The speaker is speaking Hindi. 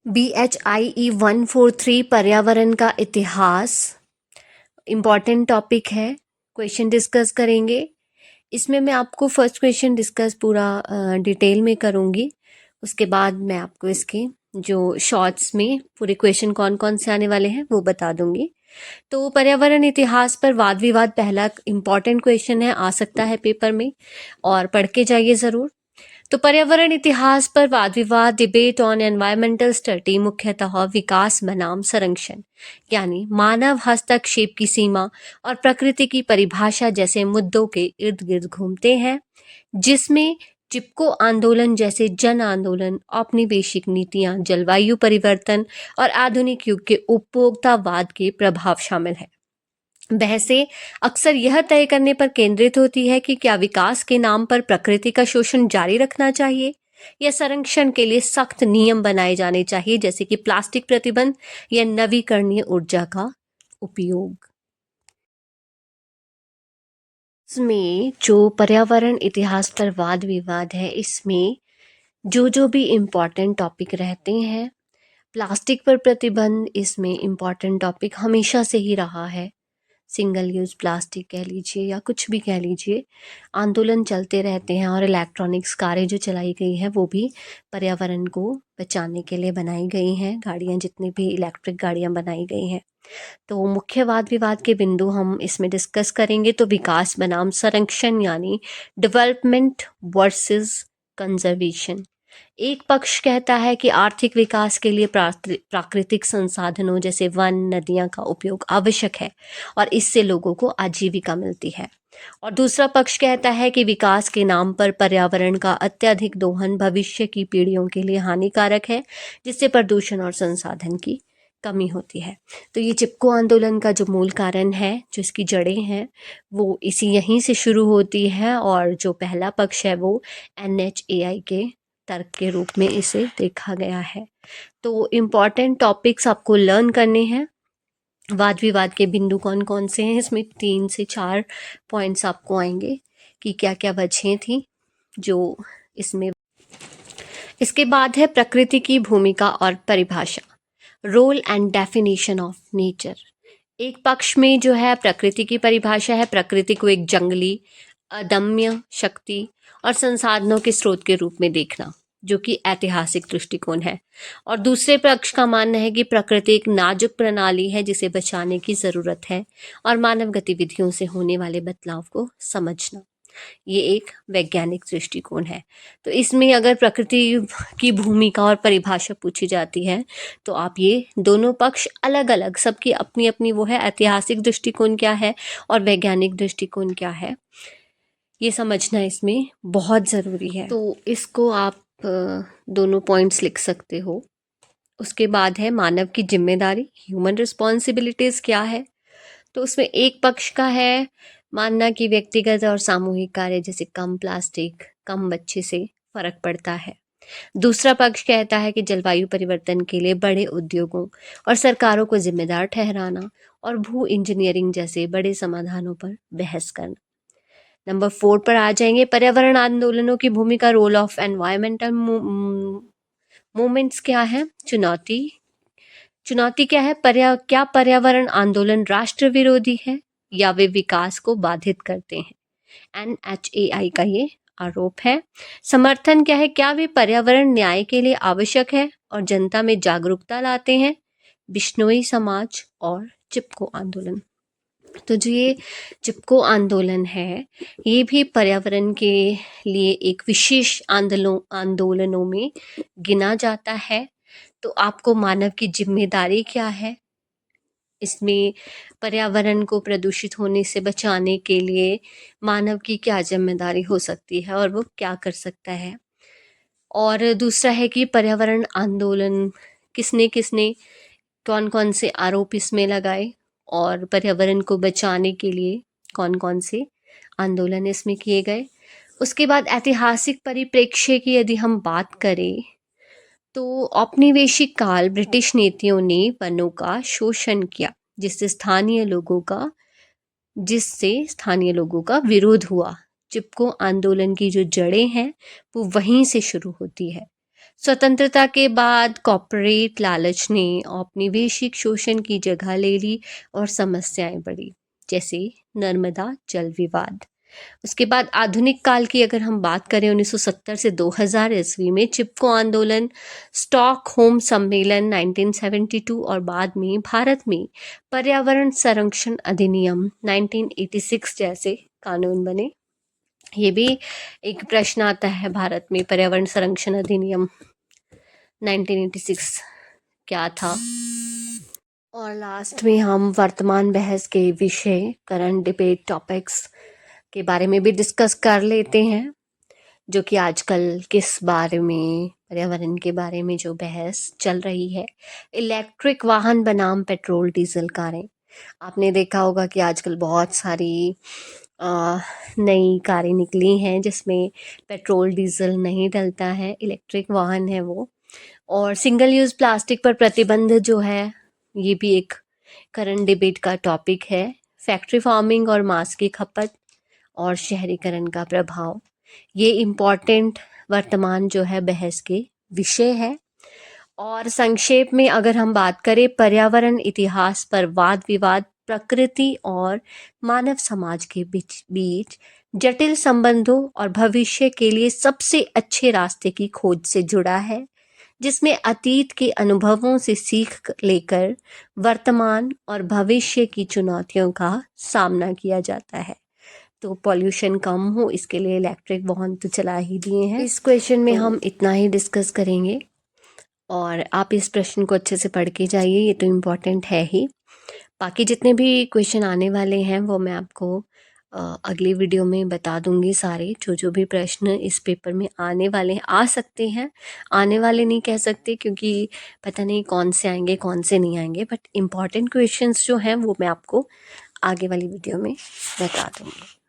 BHIE 143 पर्यावरण का इतिहास इम्पॉर्टेंट टॉपिक है। क्वेश्चन डिस्कस करेंगे। इसमें मैं आपको फर्स्ट क्वेश्चन डिस्कस पूरा डिटेल में करूँगी। उसके बाद मैं आपको इसके जो शॉर्ट्स में पूरे क्वेश्चन कौन कौन से आने वाले हैं वो बता दूंगी। तो पर्यावरण इतिहास पर वाद विवाद पहला इम्पॉर्टेंट क्वेश्चन है, आ सकता है पेपर में, और पढ़ के जाइए ज़रूर। तो पर्यावरण इतिहास पर वाद विवाद, डिबेट ऑन एनवायरमेंटल स्टडी, मुख्यतः विकास बनाम संरक्षण यानी मानव हस्तक्षेप की सीमा और प्रकृति की परिभाषा जैसे मुद्दों के इर्द गिर्द घूमते हैं, जिसमें चिपको आंदोलन जैसे जन आंदोलन, औपनिवेशिक नीतियां, जलवायु परिवर्तन और आधुनिक युग के उपभोक्तावाद के प्रभाव शामिल है। बहसें अक्सर यह तय करने पर केंद्रित होती है कि क्या विकास के नाम पर प्रकृति का शोषण जारी रखना चाहिए या संरक्षण के लिए सख्त नियम बनाए जाने चाहिए, जैसे कि प्लास्टिक प्रतिबंध या नवीकरणीय ऊर्जा का उपयोग। इसमें जो पर्यावरण इतिहास पर वाद विवाद है, इसमें जो भी इम्पोर्टेंट टॉपिक रहते हैं, प्लास्टिक पर प्रतिबंध इसमें इम्पॉर्टेंट टॉपिक हमेशा से ही रहा है। सिंगल यूज़ प्लास्टिक कह लीजिए या कुछ भी कह लीजिए, आंदोलन चलते रहते हैं। और इलेक्ट्रॉनिक्स कारें जो चलाई गई हैं वो भी पर्यावरण को बचाने के लिए बनाई गई हैं। गाड़ियाँ, जितनी भी इलेक्ट्रिक गाड़ियाँ बनाई गई हैं। तो मुख्य वाद विवाद के बिंदु हम इसमें डिस्कस करेंगे। तो विकास बनाम संरक्षण यानी डेवलपमेंट वर्सेस कंजर्वेशन। एक पक्ष कहता है कि आर्थिक विकास के लिए प्राकृतिक संसाधनों जैसे वन, नदियां का उपयोग आवश्यक है और इससे लोगों को आजीविका मिलती है। और दूसरा पक्ष कहता है कि विकास के नाम पर पर्यावरण का अत्यधिक दोहन भविष्य की पीढ़ियों के लिए हानिकारक है, जिससे प्रदूषण और संसाधन की कमी होती है। तो ये चिपको आंदोलन का जो मूल कारण है, जो इसकी जड़ें हैं, वो यहीं से शुरू होती है। और जो पहला पक्ष है वो NHAI के तर्क के रूप में इसे देखा गया है। तो इम्पॉर्टेंट टॉपिक्स आपको लर्न करने हैं। वाद विवाद के बिंदु कौन कौन से हैं, इसमें 3 से 4 पॉइंट्स आपको आएंगे कि क्या क्या वजहें थी जो इसमें। इसके बाद है प्रकृति की भूमिका और परिभाषा, role and definition of nature. एक पक्ष में जो है प्रकृति की परिभाषा है, प्रकृति को एक जंगली, अदम्य शक्ति और संसाधनों के स्रोत के रूप में देखना, जो कि ऐतिहासिक दृष्टिकोण है। और दूसरे पक्ष का मानना है कि प्रकृति एक नाजुक प्रणाली है जिसे बचाने की जरूरत है, और मानव गतिविधियों से होने वाले बदलाव को समझना, ये एक वैज्ञानिक दृष्टिकोण है। तो इसमें अगर प्रकृति की भूमिका और परिभाषा पूछी जाती है तो आप ये दोनों पक्ष अलग अलग, सबकी अपनी अपनी वो है, ऐतिहासिक दृष्टिकोण क्या है और वैज्ञानिक दृष्टिकोण क्या है, ये समझना इसमें बहुत ज़रूरी है। तो इसको आप दोनों पॉइंट्स लिख सकते हो। उसके बाद है मानव की जिम्मेदारी, ह्यूमन रिस्पॉन्सिबिलिटीज़ क्या है। तो उसमें एक पक्ष का है मानना कि व्यक्तिगत और सामूहिक कार्य जैसे कम प्लास्टिक, कम बच्चे से फर्क पड़ता है। दूसरा पक्ष कहता है कि जलवायु परिवर्तन के लिए बड़े उद्योगों और सरकारों को जिम्मेदार ठहराना और भू इंजीनियरिंग जैसे बड़े समाधानों पर बहस करना। नंबर 4 पर आ जाएंगे पर्यावरण आंदोलनों की भूमिका, रोल ऑफ एनवायरमेंटल मूवमेंट्स क्या है। चुनौती क्या है, क्या पर्यावरण आंदोलन राष्ट्र विरोधी है या वे विकास को बाधित करते हैं। NHAI का ये आरोप है। समर्थन क्या है, क्या वे पर्यावरण न्याय के लिए आवश्यक है और जनता में जागरूकता लाते हैं। बिश्नोई समाज और चिपको आंदोलन। तो जो ये चिपको आंदोलन है, ये भी पर्यावरण के लिए एक विशेष आंदोलनों में गिना जाता है। तो आपको मानव की जिम्मेदारी क्या है, इसमें पर्यावरण को प्रदूषित होने से बचाने के लिए मानव की क्या जिम्मेदारी हो सकती है और वो क्या कर सकता है। और दूसरा है कि पर्यावरण आंदोलन किसने किसने कौन कौन से आरोप इसमें लगाए और पर्यावरण को बचाने के लिए कौन कौन से आंदोलन इसमें किए गए। उसके बाद ऐतिहासिक परिप्रेक्ष्य की यदि हम बात करें तो औपनिवेशिक काल, ब्रिटिश नीतियों ने वनों का शोषण किया, जिससे स्थानीय लोगों का विरोध हुआ। चिपको आंदोलन की जो जड़ें हैं वो वहीं से शुरू होती है। स्वतंत्रता के बाद कॉर्पोरेट लालच ने औपनिवेशिक शोषण की जगह ले ली और समस्याएं बढ़ी, जैसे नर्मदा जल विवाद। उसके बाद आधुनिक काल की अगर हम बात करें 1970 से 2000 ईस्वी में चिपको आंदोलन, स्टॉकहोम सम्मेलन 1972 और बाद में भारत में पर्यावरण संरक्षण अधिनियम 1986 जैसे कानून बने। ये भी एक प्रश्न आता है, भारत में पर्यावरण संरक्षण अधिनियम 1986 क्या था। और लास्ट में हम वर्तमान बहस के विषय, करंट डिबेट टॉपिक्स के बारे में भी डिस्कस कर लेते हैं, जो कि आजकल किस बारे में, पर्यावरण के बारे में जो बहस चल रही है। इलेक्ट्रिक वाहन बनाम पेट्रोल डीजल कारें। आपने देखा होगा कि आजकल बहुत सारी नई कारें निकली हैं जिसमें पेट्रोल डीजल नहीं डलता है, इलेक्ट्रिक वाहन है वो। और सिंगल यूज़ प्लास्टिक पर प्रतिबंध जो है, ये भी एक करंट डिबेट का टॉपिक है। फैक्ट्री फार्मिंग और मांस की खपत और शहरीकरण का प्रभाव, ये इम्पॉर्टेंट वर्तमान जो है बहस के विषय है। और संक्षेप में अगर हम बात करें, पर्यावरण इतिहास पर वाद विवाद प्रकृति और मानव समाज के बीच जटिल संबंधों और भविष्य के लिए सबसे अच्छे रास्ते की खोज से जुड़ा है, जिसमें अतीत के अनुभवों से सीख लेकर वर्तमान और भविष्य की चुनौतियों का सामना किया जाता है। तो पॉल्यूशन कम हो, इसके लिए इलेक्ट्रिक वाहन तो चला ही दिए हैं। इस क्वेश्चन में हम इतना ही डिस्कस करेंगे और आप इस प्रश्न को अच्छे से पढ़ के जाइए, ये तो इम्पोर्टेंट है ही। बाकी जितने भी क्वेश्चन आने वाले हैं वो मैं आपको अगली वीडियो में बता दूंगी। सारे जो भी प्रश्न इस पेपर में आने वाले हैं, आ सकते हैं, आने वाले नहीं कह सकते क्योंकि पता नहीं कौन से आएंगे कौन से नहीं आएंगे, बट इम्पॉर्टेंट क्वेश्चंस जो हैं वो मैं आपको आगे वाली वीडियो में बता दूंगी।